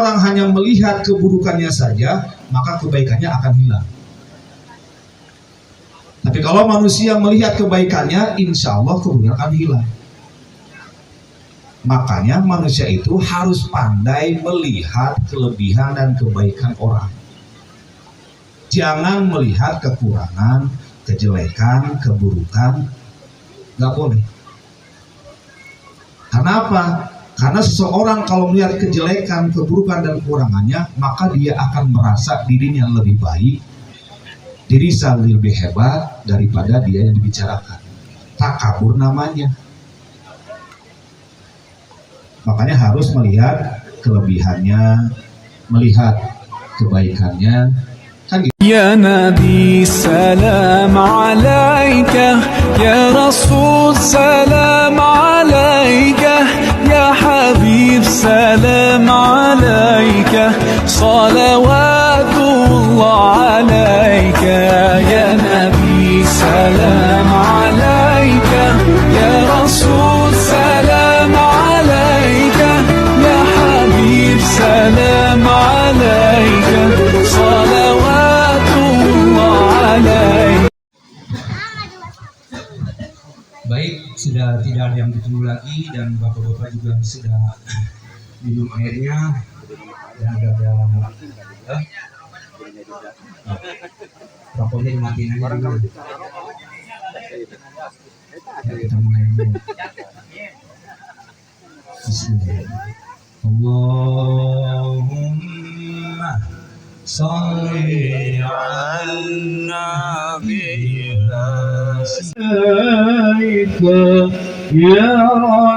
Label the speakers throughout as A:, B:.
A: orang hanya melihat keburukannya saja, maka kebaikannya akan hilang. Tapi kalau manusia melihat kebaikannya, insya Allah keburukan akan hilang. Makanya manusia itu harus pandai melihat kelebihan dan kebaikan orang. Jangan melihat kekurangan, kejelekan, keburukan. Gak boleh. Karena apa? Karena seseorang kalau melihat kejelekan, keburukan, dan kekurangannya, maka dia akan merasa dirinya lebih baik, dirinya lebih hebat daripada dia yang dibicarakan. Takabur namanya. Makanya harus melihat kelebihannya, melihat kebaikannya. Kan gitu.
B: Ya Nabi salam alaika, ya Rasul salam alaika, ya Habib salam alaika, salawatullah alaika, ya Nabi salam alaika, ya Rasul salam alaika, ya Habib salam alaika, salawatullah alaika.
C: Baik, sudah tidak ada yang ditunggu lagi dan bapak-bapak juga sudah minum airnya dan sudah ada rokoknya dimatiin aja dulu. Ya, kita mulai dulu. Bismillah. Allahumma sholli ala
D: يا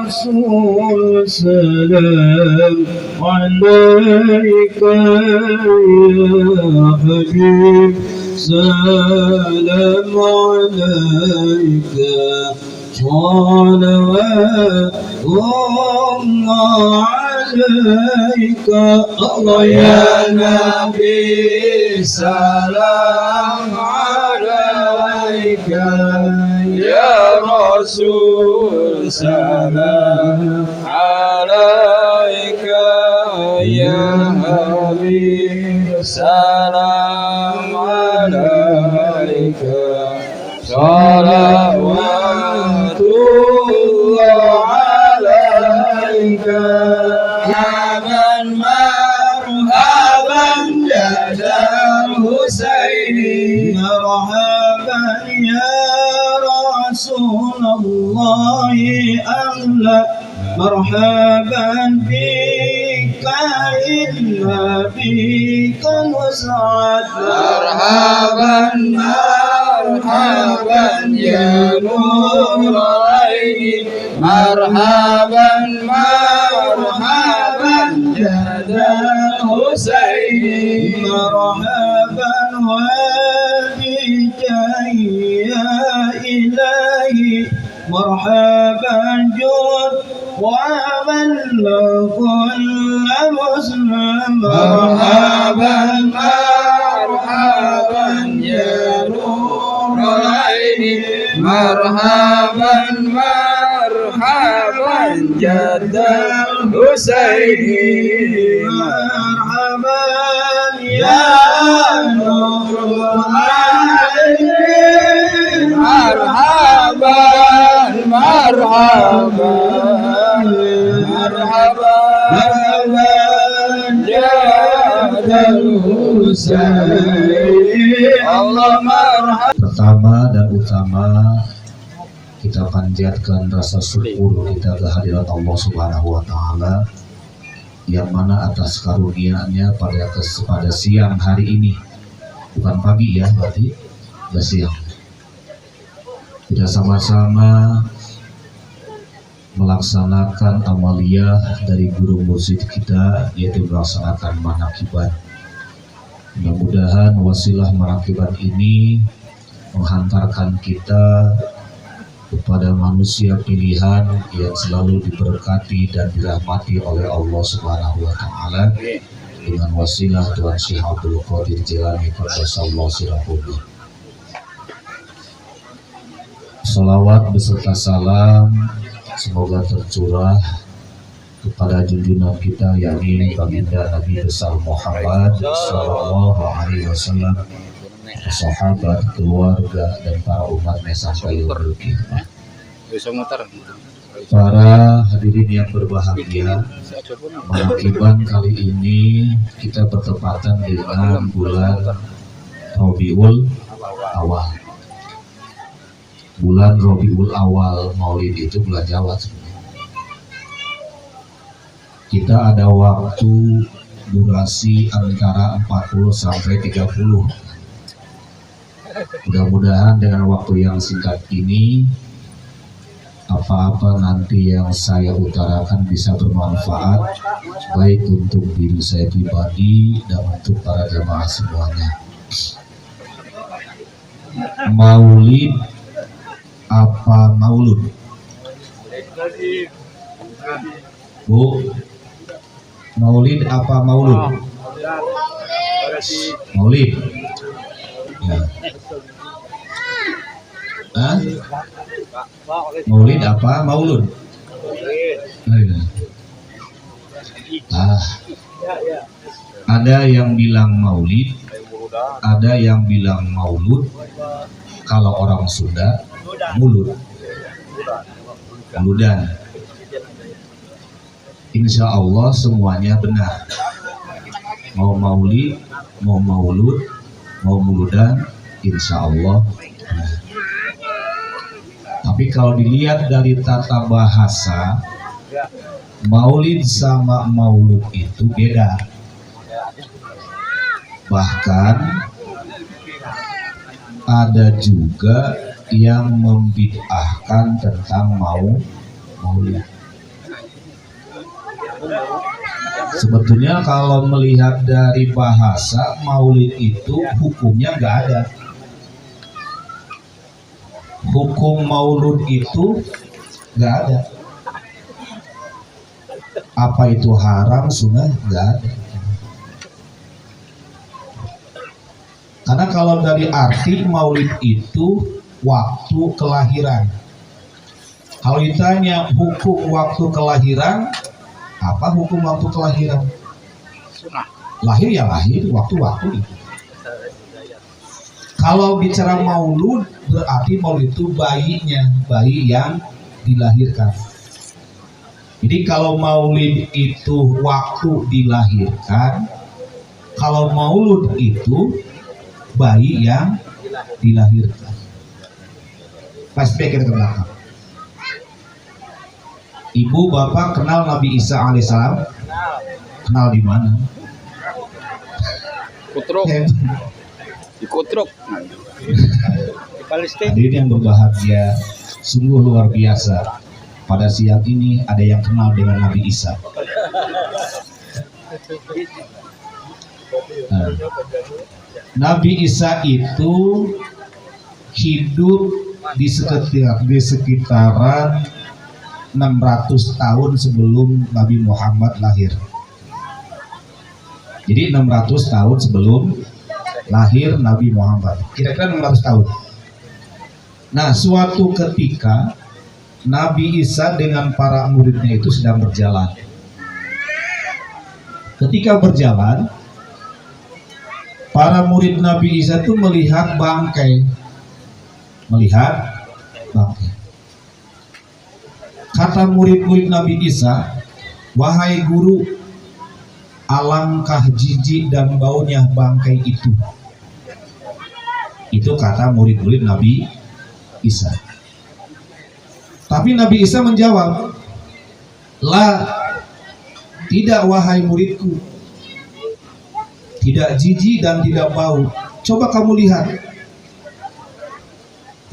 D: رسول سلام عليك يا حبيب سلام عليك صلوات الله عليك الله يا نبي سلام عليك يا رسول سلام عليك يا حبيب سلام عليك صلوات الله عليك يا من مرحبا يا الحسين مرحبا يا رسول الله أهلا مرحبا بك إن بك مسعد مرحبا مرحبا يا نور عيني مرحبا مرحبا يا ذا الحسين مرحبا وبك يا إلهي مرحبا جود وبلغ كل مسلم مرحبا مرحبا يا نور العين مرحبا مرحبا جد الحسين مرحبا يا نور العين مرحبا مرحبا مرحبا يا الحسين الله مرحبا.
A: Pertama dan utama kita panjatkan rasa syukur kita kehadirat Allah Subhanahu wa taala yang mana atas karunia-Nya pada siang hari ini, bukan pagi ya, berarti sudah siang. Kita sama-sama melaksanakan amaliyah dari guru mursyid kita, yaitu melaksanakan manakibat. Mudah-mudahan wasilah manakibat ini menghantarkan kita kepada manusia pilihan yang selalu diberkati dan dirahmati oleh Allah Subhanahu wa taala dengan wasilah Tuan Syekh Abdul Qadir Jilani qaddasallahu sirrahu. Salawat beserta salam semoga tercurah kepada junjungan kita yakni baginda Nabi besar Muhammad sallallahu alaihi wasallam, sahabat, keluarga dan para umatnya sampai yaumil qiyamah. Para hadirin yang berbahagia, mengakibat kali ini kita bertepatan dengan bulan Rabiul Awal. Bulan Rabiul Awal, Maulid itu bulan Jawa. Kita ada waktu durasi antara 40 sampai 30. Mudah-mudahan dengan waktu yang singkat ini apa-apa nanti yang saya utarakan bisa bermanfaat baik untuk diri saya pribadi dan untuk para jamaah semuanya. Maulid apa maulud? Bu, maulid apa maulud? Maulid. Ya. Hah? Maulid apa maulud? Ada yang bilang maulid, ada yang bilang maulud. Kalau orang Sunda, mulut, muludan. Insya Allah semuanya benar. Mau maulid, mau maulud, mau muludan, insya Allah benar. Tapi kalau dilihat dari tata bahasa, maulid sama maulud itu beda. Bahkan ada juga yang membid'ahkan tentang maulid. Sebetulnya kalau melihat dari bahasa, maulid itu hukumnya nggak ada. Hukum maulud itu nggak ada. Apa itu haram, sunnah, nggak ada. Karena kalau dari arti maulid itu waktu kelahiran. Kalau ditanya hukum waktu kelahiran, apa hukum waktu kelahiran? Lahir ya lahir, waktu-waktu itu. Kalau bicara maulud, berarti maulud itu bayinya, bayi yang dilahirkan. Jadi kalau maulid itu waktu dilahirkan, kalau maulud itu bayi yang dilahirkan. Flashback ke belakang. Ibu bapak kenal Nabi Isa alaihissalam? Kenal di mana?
E: Kutruk. Di Kutruk. Di Palestina.
A: Hadirin yang berbahagia, sungguh luar biasa. Pada siang ini ada yang kenal dengan Nabi Isa. Nabi Isa itu hidup di sekitaran 600 tahun sebelum Nabi Muhammad lahir. Jadi 600 tahun sebelum lahir Nabi Muhammad, kira-kira 600 tahun. Nah, suatu ketika Nabi Isa dengan para muridnya itu sedang berjalan. Ketika berjalan, para murid Nabi Isa itu melihat bangkai. Kata murid-murid Nabi Isa, "Wahai guru, alangkah jijik dan baunya bangkai itu." Itu kata murid-murid Nabi Isa. Tapi Nabi Isa menjawab, "La, tidak wahai muridku. Tidak jijik dan tidak bau. Coba kamu lihat.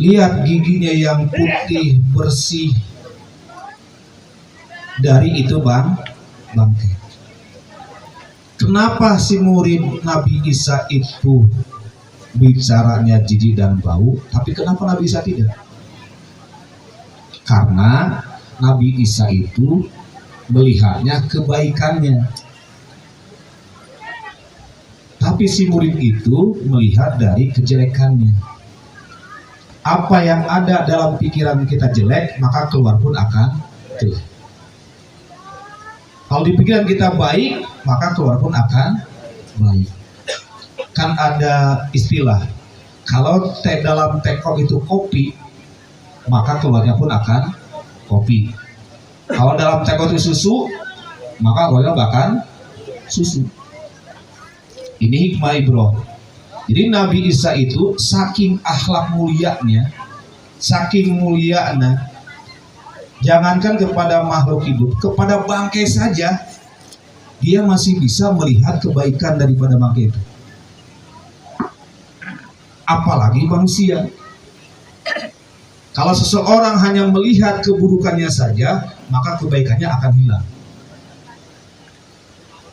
A: Lihat giginya yang putih, bersih. Dari itu bangkai. Kenapa si murid Nabi Isa itu bicaranya jijik dan bau, tapi kenapa Nabi Isa tidak? Karena Nabi Isa itu melihatnya kebaikannya. Tapi si murid itu melihat dari kejelekannya. Apa yang ada dalam pikiran kita jelek, maka keluar pun akan jelek. Kalau di pikiran kita baik, maka keluar pun akan baik. Kan ada istilah, kalau dalam teko itu kopi, maka keluarnya pun akan kopi. Kalau dalam teko itu susu, maka keluarnya bahkan susu. Ini hikmah Ibro. Jadi Nabi Isa itu saking akhlak mulianya, saking mulianya, jangankan kepada makhluk hidup, kepada bangkai saja dia masih bisa melihat kebaikan daripada bangkai itu. Apalagi manusia. Kalau seseorang hanya melihat keburukannya saja, maka kebaikannya akan hilang.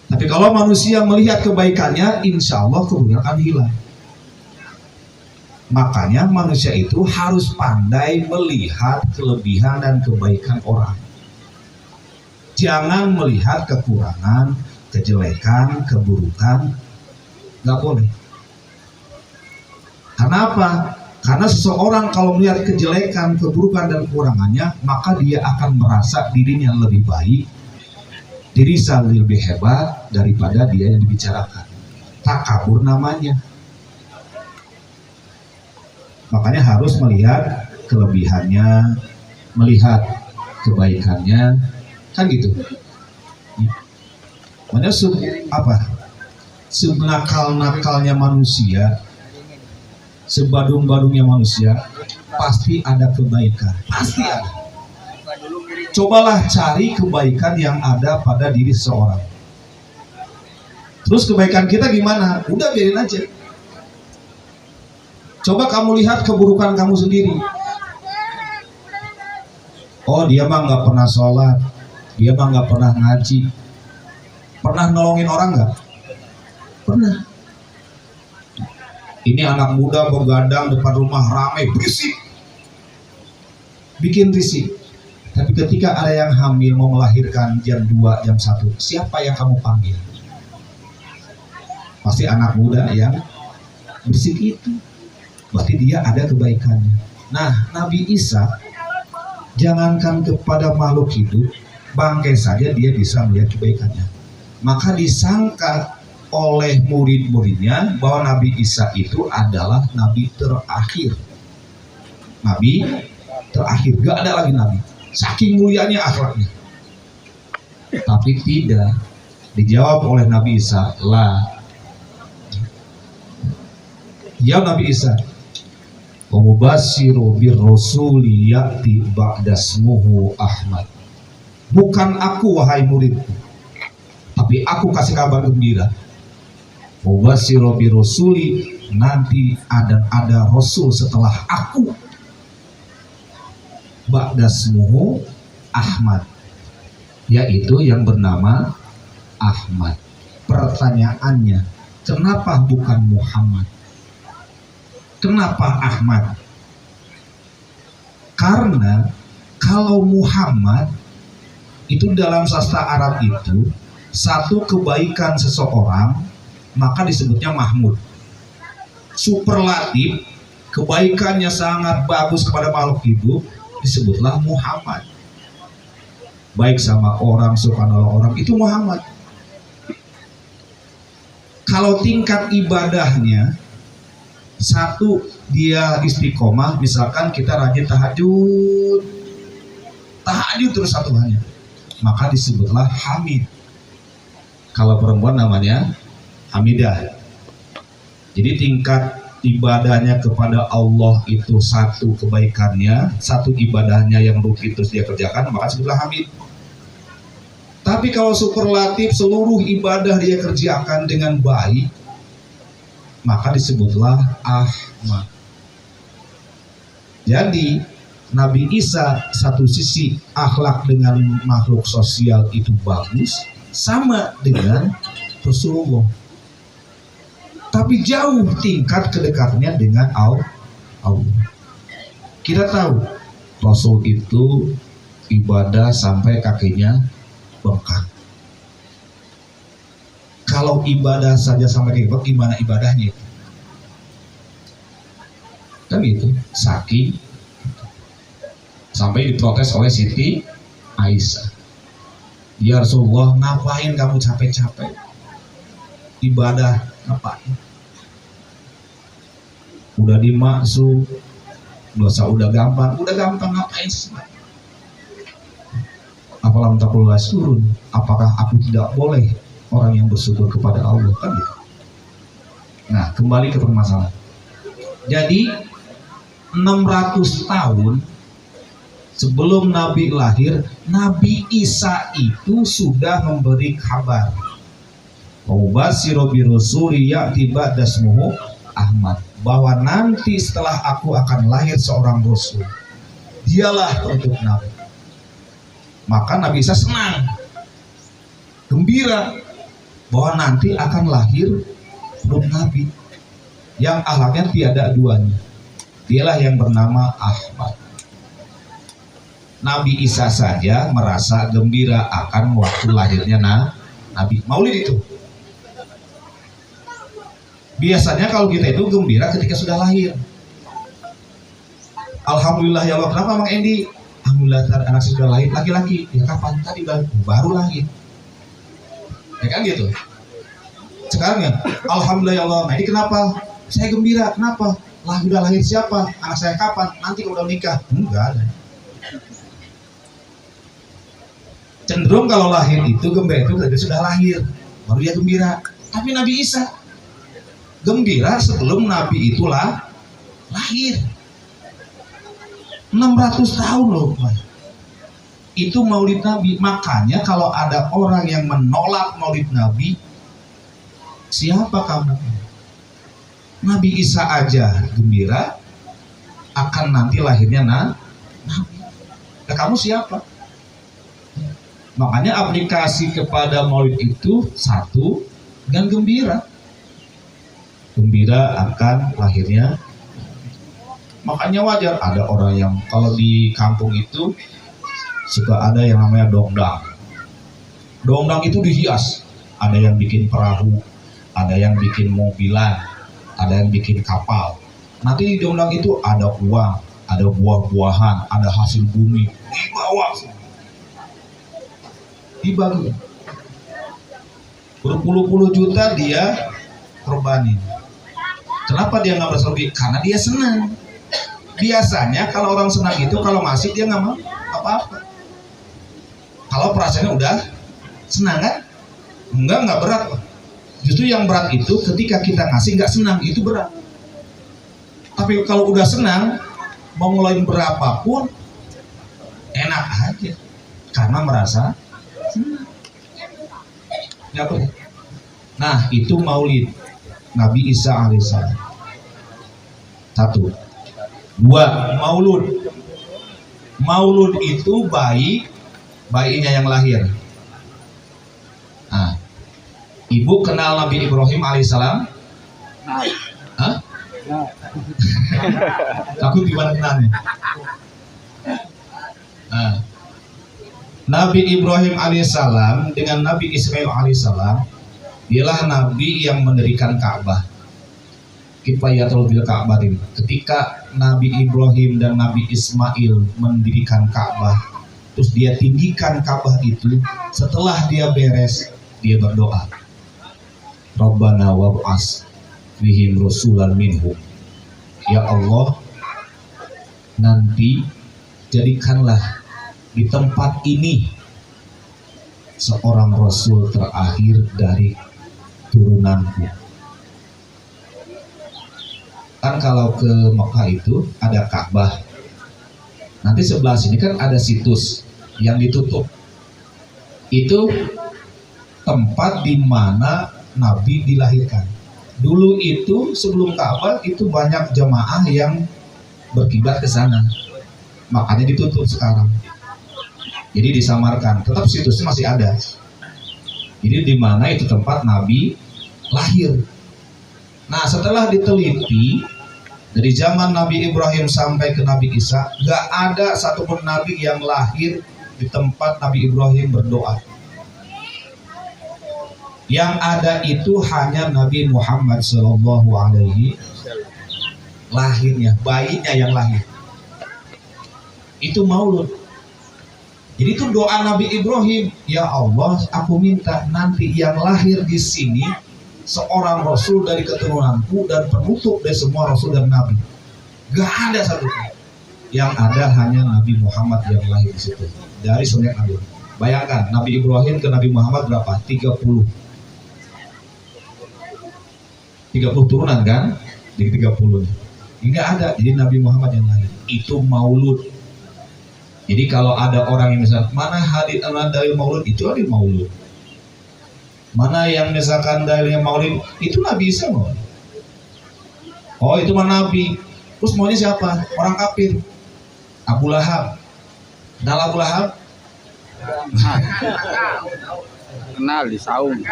A: Tapi kalau manusia melihat kebaikannya, insya Allah keburukan akan hilang. Makanya manusia itu harus pandai melihat kelebihan dan kebaikan orang. Jangan melihat kekurangan, kejelekan, keburukan. Gak boleh. Karena apa? Karena seseorang kalau melihat kejelekan, keburukan, dan kekurangannya, maka dia akan merasa dirinya lebih baik, dirinya lebih hebat daripada dia yang dibicarakan. Takabur namanya. Makanya harus melihat kelebihannya, melihat kebaikannya, kan gitu. Makanya senakal-nakalnya manusia, sebadung-badungnya manusia, pasti ada kebaikan, pasti ada. Cobalah cari kebaikan yang ada pada diri seseorang. Terus kebaikan kita gimana? Udah biarin aja. Coba kamu lihat keburukan kamu sendiri. Oh, dia mah nggak pernah sholat, dia mah nggak pernah ngaji. Pernah nolongin orang nggak? Pernah. Ini anak muda begadang depan rumah ramai, berisik, bikin risik. Tapi ketika ada yang hamil mau melahirkan jam 2, jam 1, siapa yang kamu panggil? Pasti anak muda yang berisik itu. Berarti dia ada kebaikannya. Nah, Nabi Isa jangankan kepada makhluk hidup, bangkai saja dia bisa melihat kebaikannya. Maka disangka oleh murid-muridnya bahwa Nabi Isa itu adalah Nabi terakhir. Nabi terakhir, gak ada lagi Nabi. Saking mulianya akhlaknya. Tapi tidak. Dijawab oleh Nabi Isa, lah. Ya Nabi Isa, Mubasyiru birrasuli ya'ti ba'dasmuhu Ahmad. Bukan aku wahai muridku, tapi aku kasih kabar gembira. Mubasyiru birrasuli, nanti ada rasul setelah aku. Ba'dasmuhu Ahmad, yaitu yang bernama Ahmad. Pertanyaannya, kenapa bukan Muhammad? Kenapa Ahmad? Karena kalau Muhammad itu dalam sastra Arab itu satu kebaikan seseorang maka disebutnya Mahmud. Superlatif kebaikannya sangat bagus kepada makhluk hidup disebutlah Muhammad. Baik sama orang, subhanallah orang, itu Muhammad. Kalau tingkat ibadahnya, satu, dia istiqomah, misalkan kita rajin tahajud terus satu hanya, maka disebutlah Hamid. Kalau perempuan namanya Hamidah. Jadi tingkat ibadahnya kepada Allah itu satu kebaikannya, satu ibadahnya yang rutin terus dia kerjakan, maka disebutlah Hamid. Tapi kalau superlatif seluruh ibadah dia kerjakan dengan baik, maka disebutlah Ahmad. Jadi Nabi Isa satu sisi akhlak dengan makhluk sosial itu bagus, sama dengan Rasulullah. Tapi jauh tingkat kedekatannya dengan Allah. Kita tahu Rasul itu ibadah sampai kakinya bengkak. Kalau ibadah saja sampai bengkak, gimana ibadahnya itu? Kan itu saking sampai diprotes oleh Siti Aisyah. Ya Rasulullah, ngapain kamu capek-capek ibadah, ngapain? Udah dimaksud, dosa udah gampang ngapain sih? Apalam taqul surun, apakah aku tidak boleh orang yang bersyukur kepada Allah, kan gitu. Nah, kembali ke permasalahan. Jadi 600 tahun sebelum Nabi lahir, Nabi Isa itu sudah memberi kabar. Mubasyiru bi rasuli ya'ti ba'da ismuhu Ahmad, bahwa nanti setelah aku akan lahir seorang rasul, dialah penutup Nabi. Maka Nabi Isa senang, gembira bahwa nanti akan lahir penutup Nabi yang akhlaknya tiada duanya. Dialah yang bernama Ahmad. Nabi Isa saja merasa gembira akan waktu lahirnya Nabi. Maulid itu. Biasanya kalau kita itu gembira ketika sudah lahir. Alhamdulillah ya Allah, kenapa Mang Endi? Alhamdulillah anak saya sudah lahir, laki-laki. Ya kapan? Tadi baru lahir. Ya kan gitu. Sekarang ya, Alhamdulillah ya Allah. Nah ini kenapa? Saya gembira, kenapa? Lah udah lahir siapa? Anak saya kapan? Nanti kalau udah nikah? Enggak ada. Cenderung kalau lahir itu gembira itu sudah lahir, baru dia gembira. Tapi Nabi Isa gembira sebelum Nabi itulah lahir. 600 tahun loh, itu Maulid Nabi. Makanya kalau ada orang yang menolak Maulid Nabi, siapa kamu? Nabi Isa aja gembira akan nanti lahirnya Nabi. Nah, kamu siapa? Makanya aplikasi kepada Maulid itu satu, dengan gembira. Gembira akan lahirnya. Makanya wajar ada orang yang kalau di kampung itu suka ada yang namanya dongdang. Dongdang itu dihias. Ada yang bikin perahu, ada yang bikin mobilan, ada yang bikin kapal. Nanti di dongdang itu ada uang, ada buah-buahan, ada hasil bumi. Dibawa, dibagi. Berpuluh-puluh juta dia korbanin. Kenapa dia nggak merasa lebih? Karena dia senang. Biasanya kalau orang senang itu kalau ngasih dia nggak mau apa-apa. Kalau perasaannya udah senang kan? Nggak berat. Justru yang berat itu ketika kita ngasih nggak senang, itu berat. Tapi kalau udah senang, mau ngulain berapapun enak aja karena merasa senang. Ya, nah itu Maulid Nabi Isa alaihissalam. Satu. Dua, Maulud. Maulud itu bayinya yang lahir. Nah, ibu kenal Nabi Ibrahim alaihissalam? Hah? Takut gimana kenalnya? Nah, Nabi Ibrahim alaihissalam dengan Nabi Ismail alaihissalam, dialah Nabi yang mendirikan Ka'bah. Kifayatul bil Ka'bah ini. Ketika Nabi Ibrahim dan Nabi Ismail mendirikan Ka'bah, terus dia tinggikan Ka'bah itu, setelah dia beres, dia berdoa, Rabbana wab'as bihim rasulan minhum. Ya Allah, nanti jadikanlah di tempat ini seorang rasul terakhir dari turunanku. Kan kalau ke Mekah itu ada Ka'bah. Nanti sebelah sini kan ada situs yang ditutup. Itu tempat di mana Nabi dilahirkan. Dulu itu sebelum Ka'bah itu banyak jemaah yang berkiblat ke sana. Makanya ditutup sekarang. Jadi disamarkan. Tetap situsnya masih ada. Jadi di mana itu tempat Nabi lahir. Nah setelah diteliti dari zaman Nabi Ibrahim sampai ke Nabi Isa, gak ada satupun Nabi yang lahir di tempat Nabi Ibrahim berdoa. Yang ada itu hanya Nabi Muhammad SAW lahirnya, bayinya yang lahir. Itu Maulud. Jadi itu doa Nabi Ibrahim, ya Allah, aku minta nanti yang lahir di sini seorang rasul dari keturunanku dan penutup dari semua rasul dan nabi. Gak ada satu. Yang ada hanya Nabi Muhammad yang lahir di situ dari sungai Nabi. Bayangkan Nabi Ibrahim ke Nabi Muhammad berapa? 30 turunan kan? Di 30. Enggak ada. Jadi Nabi Muhammad yang lahir. Itu maulud. Jadi kalau ada orang yang misalkan mana hadis dari maulud, itu hadis maulud. Mana yang misalkan dari maulid, itu Nabi Isa maulid. Oh itu mah Nabi. Terus maunya siapa? Orang kafir. Abu Lahab. Kenal Abu Lahab?
E: Kenal di saung.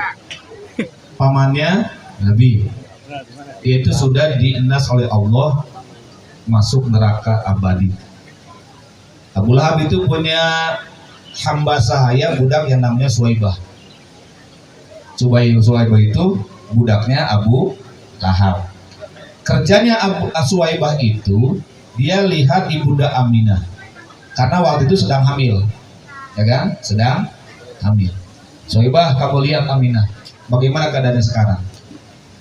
A: Pamannya Nabi. Dia itu sudah dienas oleh Allah masuk neraka abadi. Abu Lahab itu punya hamba sahaya budak yang namanya Suwaibah. Suwaibah itu budaknya Abu Lahab. Kerjanya Suwaibah itu dia lihat ibunda Aminah karena waktu itu sedang hamil, ya kan? Sedang hamil. Suwaibah, kamu lihat Aminah, bagaimana keadaannya sekarang?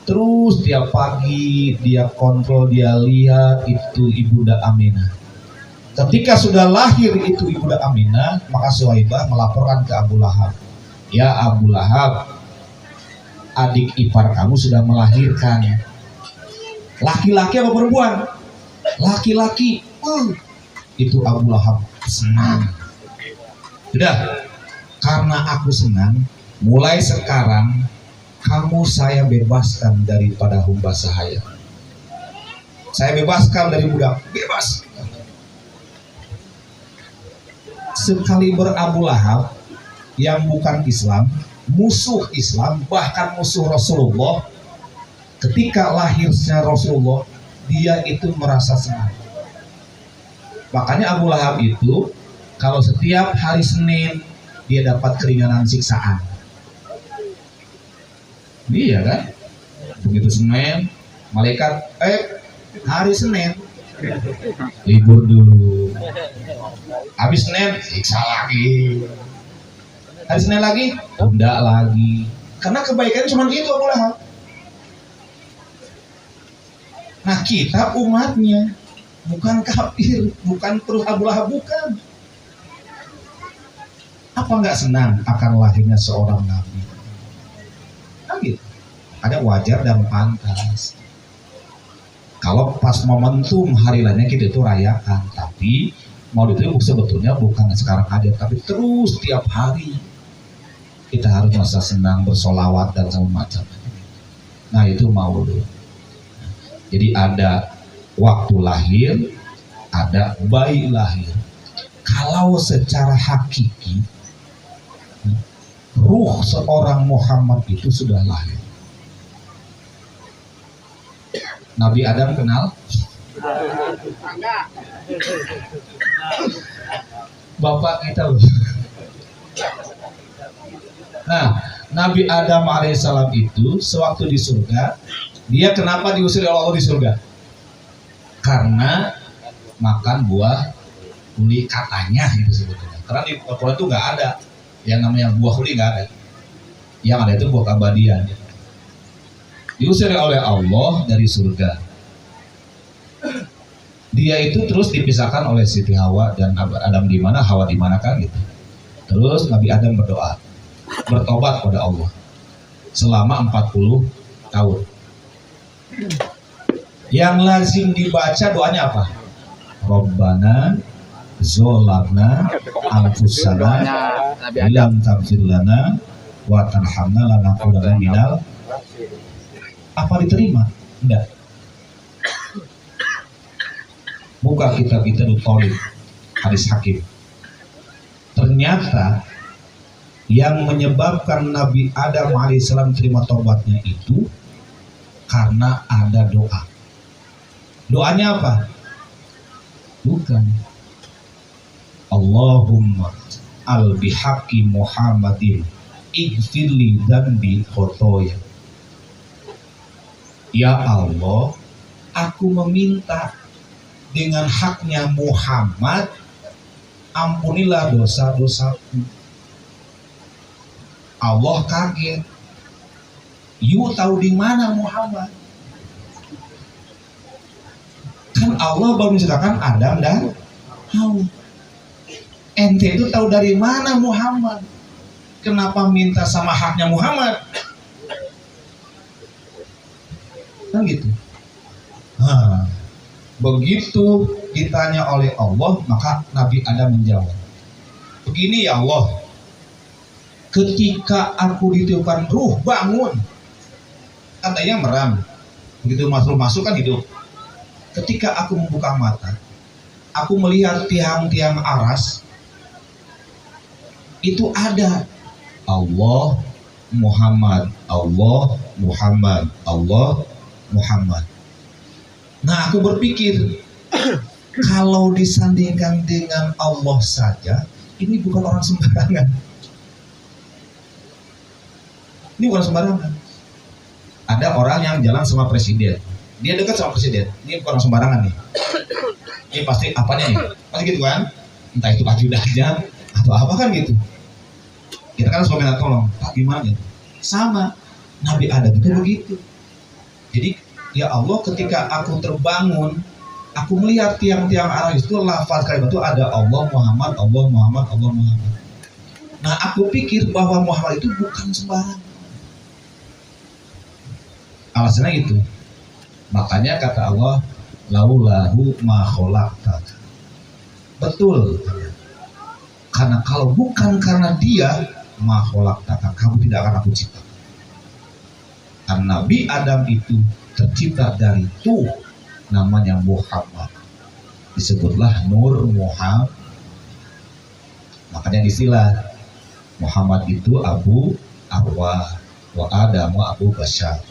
A: Terus tiap pagi dia kontrol, dia lihat itu ibunda Aminah. Ketika sudah lahir itu ibunda Aminah, maka Suwaibah melaporkan ke Abu Lahab. Ya Abu Lahab, adik ipar kamu sudah melahirkan. Laki-laki apa perempuan? Laki-laki. Itu Abu Lahab senang. Sudah, karena aku senang, mulai sekarang kamu saya bebaskan daripada hamba sahaya. Saya bebaskan dari budak, bebas. Sekali Abu Lahab yang bukan Islam, musuh Islam, bahkan musuh Rasulullah, ketika lahirnya Rasulullah, dia itu merasa senang. Makanya Abu Lahab itu kalau setiap hari Senin dia dapat keringanan siksaan. Iya kan? Begitu Senin, malaikat hari Senin libur dulu. Habis Senin siksa lagi. Hari Senin lagi tunda lagi. Karena kebaikan cuma itu Abu Lahab. Nah kita umatnya bukan kafir, bukan terus Abu Lahab, bukan. Apa nggak senang akan lahirnya seorang nabi? Nah, gitu. Ada wajar dan pantas. Kalau pas momentum hari lainnya kita itu rayakan, tapi maulid itu sebetulnya bukan sekarang aja, tapi terus tiap hari kita harus merasa senang, bersolawat dan segala macam. Nah itu maulid. Jadi ada waktu lahir, ada bayi lahir. Kalau secara hakiki ruh seorang Muhammad itu sudah lahir. Nabi Adam kenal? Bapak kita. Nah, Nabi Adam alaihissalam itu sewaktu di surga, dia kenapa diusir oleh Allah di surga? Karena makan buah huli katanya itu sebetulnya. Karena di Al-Quran itu nggak ada yang namanya buah huli, nggak ada. Yang ada itu buah keabadian. Diusir oleh Allah dari surga. Dia itu terus dipisahkan oleh Siti Hawa dan Adam di mana, Hawa di mana kan gitu. Terus Nabi Adam berdoa, bertobat pada Allah selama 40 tahun. Yang lazim dibaca doanya apa? Rabbana zolamna anfusana ilam taghfir lana wa tarhamna lanakunanna minal. Apa diterima? Enggak. Buka kitab Talib, hadis Hakim. Ternyata yang menyebabkan Nabi Adam alaihissalam terima tobatnya itu karena ada doa. Doanya apa? Bukan Allahumma al-bihaqi Muhammadin ighfirli dzanbi khotoya. Ya Allah, aku meminta dengan haknya Muhammad, ampunilah dosa-dosaku. Allah kaget. You tahu di mana Muhammad? Kan Allah baru menciptakan Adam dan Hawa. Ente itu tahu dari mana Muhammad? Kenapa minta sama haknya Muhammad? Kan gitu. Nah, begitu ditanya oleh Allah, maka Nabi Adam menjawab, begini ya Allah, ketika aku ditiupkan ruh bangun, katanya meram, begitu masuk kan hidup. Ketika aku membuka mata, aku melihat tiang-tiang aras, itu ada Allah Muhammad, Allah Muhammad, Allah Muhammad. Nah, aku berpikir kalau disandingkan dengan Allah saja, ini bukan orang sembarangan. Ini bukan sembarangan. Ada orang yang jalan sama presiden, dia dekat sama presiden. Ini bukan orang sembarangan nih. Ini pasti apanya nih? Pasti gitu kan? Entah itu ajudannya atau apa kan gitu. Kita kan harus minta tolong, Pak gimana? Sama Nabi Adam itu begitu. Jadi ya Allah, ketika aku terbangun, aku melihat tiang-tiang arah itu, lafaz kalimat itu ada Allah Muhammad, Allah Muhammad, Allah Muhammad. Nah, aku pikir bahwa Muhammad itu bukan sembarang. Alasannya itu. Makanya kata Allah, laulahu ma khalaqtaka. Betul. Karena kalau bukan karena dia, ma khalaqtaka, kamu tidak akan aku ciptakan. Karena Nabi Adam itu tercipta dari tuh namanya Muhammad, disebutlah Nur Muhammad. Makanya istilah Muhammad itu Abu Arwah, wa Adamu Abu Bashar.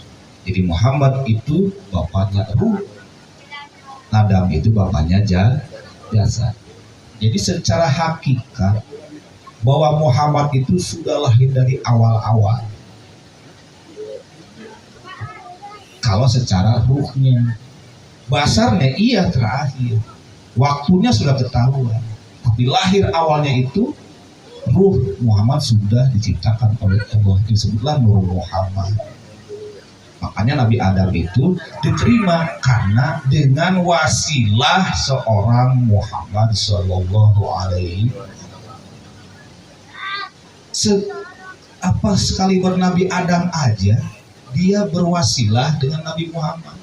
A: Jadi Muhammad itu bapaknya ruh, Adam itu bapaknya jasad. Jadi secara hakikat bahwa Muhammad itu sudah lahir dari awal-awal. Kalau secara ruhnya, basarnya iya terakhir, waktunya sudah ketahuan, tapi lahir awalnya itu ruh Muhammad sudah diciptakan oleh Allah, disebutlah Nur Muhammad. Makanya Nabi Adam itu diterima karena dengan wasilah seorang Muhammad Sallallahu Alaihi apa sekali bernabi Adam aja dia berwasilah dengan Nabi Muhammad.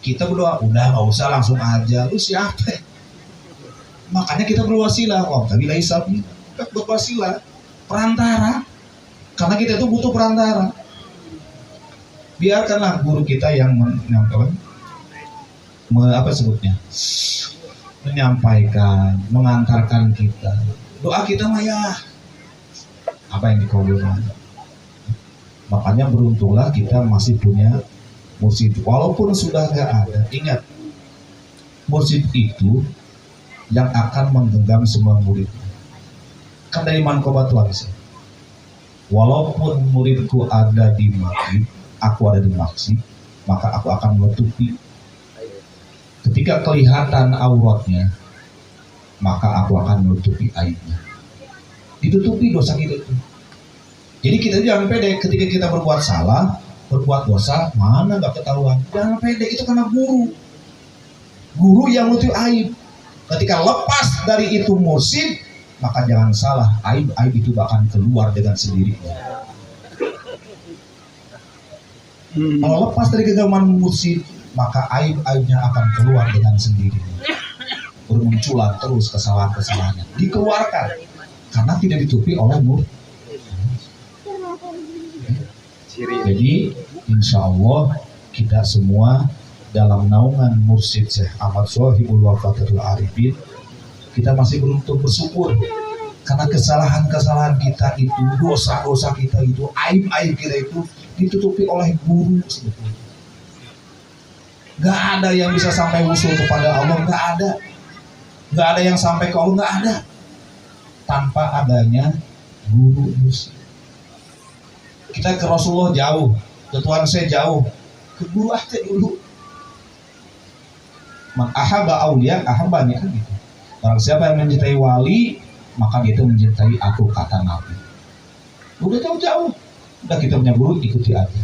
A: Kita berdoa, udah nggak usah langsung aja, lu siapa? Makanya kita berwasilah, tapi laisa berwasilah, perantara. Karena kita itu butuh perantara. Biarkanlah guru kita yang menyampaikan, mengantarkan kita. Doa kita mah ya apa yang dikabulkan. Makanya beruntunglah kita masih punya mursyid, walaupun sudah nggak ada. Ingat, mursyid itu yang akan menggenggam semua murid. Kan dari manqobatul sih. Walaupun muridku ada di maghrib, aku ada di maksib, maka aku akan menutupi. Ketika kelihatan auratnya, maka aku akan menutupi aibnya. Ditutupi dosa kita itu. Jadi kita jangan pede ketika kita berbuat salah, berbuat dosa, mana nggak ketahuan. Jangan pede, itu karena guru yang menutupi aib. Ketika lepas dari itu mursyid, maka jangan salah, aib itu akan keluar dengan sendirinya. Kalau lepas dari genggaman mursyid, maka aib-aibnya akan keluar dengan sendirinya. Bermunculan terus kesalahan-kesalahannya, dikeluarkan karena tidak ditutupi oleh mursyid. Jadi insya Allah kita semua dalam naungan mursyid Syekh Ahmad Shawhibul Wafatul Arifin, kita masih beruntung bersyukur karena kesalahan-kesalahan kita itu, dosa-dosa kita itu, aib-aib kita itu ditutupi oleh guru sebetulnya. Gak ada yang bisa sampai usul kepada Allah, gak ada. Gak ada yang sampai ke Allah, gak ada tanpa adanya guru mursyid. Kita ke Rasulullah jauh, ke Tuhan saya jauh, ke guru aja dulu. Man ahaba aulia ahabani, kan gitu. Barang siapa yang mencintai wali, maka dia itu mencintai aku, kata Nabi. Udah jauh-jauh, udah kita punya guru, ikuti aja.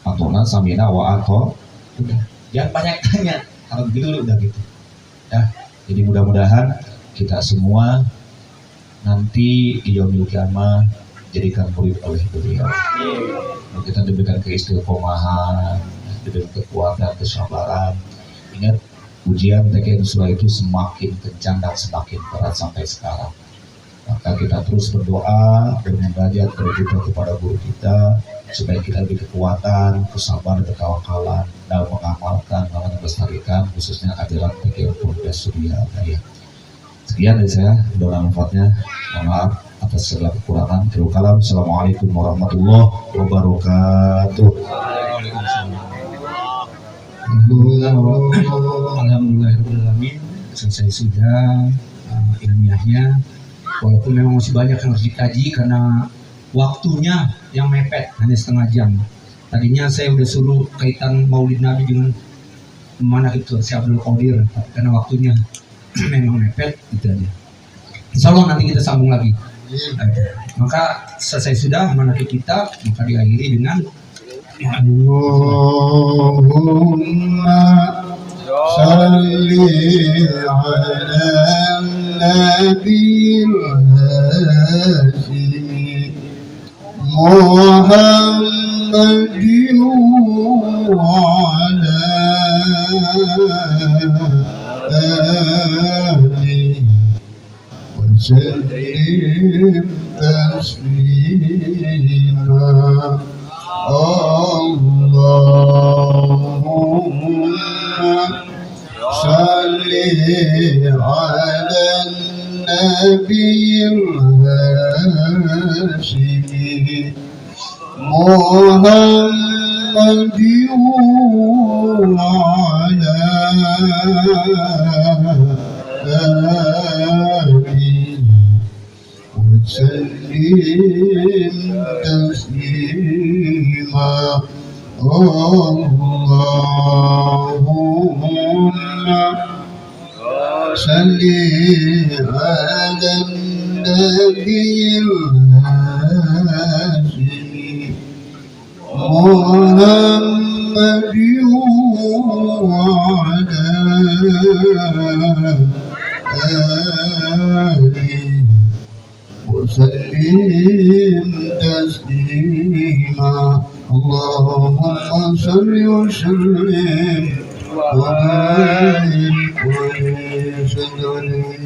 A: Atona samina wa ato, udah, jangan banyak tanya. Kalau begitu udah gitu. Ya, jadi mudah-mudahan kita semua nanti di yaumil qiyamah jadikan murid oleh beliau. Kita diberikan keistiqomahan, diberikan kekuatan, kesabaran. Ingat, ujian TKN Surah itu semakin kencang dan semakin berat sampai sekarang. Maka kita terus berdoa dan mengajak berdoa kepada guru kita supaya kita lebih kekuatan, kesabaran, ketawakalan dalam mengamalkan, dalam melestarikan khususnya ajaran TKN Polda Surya Daya. Sekian dari saya, doa manfaatnya. Mohon maaf atas segala kekurangan. Assalamualaikum warahmatullahi wabarakatuh.
C: Alhamdulillahirrahmanirrahim. Selesai sudah ilmiahnya. Walaupun memang masih banyak yang harus dikaji karena waktunya yang mepet, hanya setengah jam. Tadinya saya udah suruh kaitan Maulid Nabi dengan mana itu si Abdul Qadir, tapi karena waktunya memang mepet, itu aja. Insya Allah nanti kita sambung lagi. Maka selesai sudah manakib kita, maka diakhiri dengan
D: Allahumma salli ala nabiyil hashimi Muhammadin wa ala alihi وسلم تسليما اللهم صل على النبي الهاشمي محمد وعلى وسلم تسليما اللهم صل على النبي الهاشمي محمد وعلى آله وسلم تسليما اللهم صل وسلم وبارك وسلم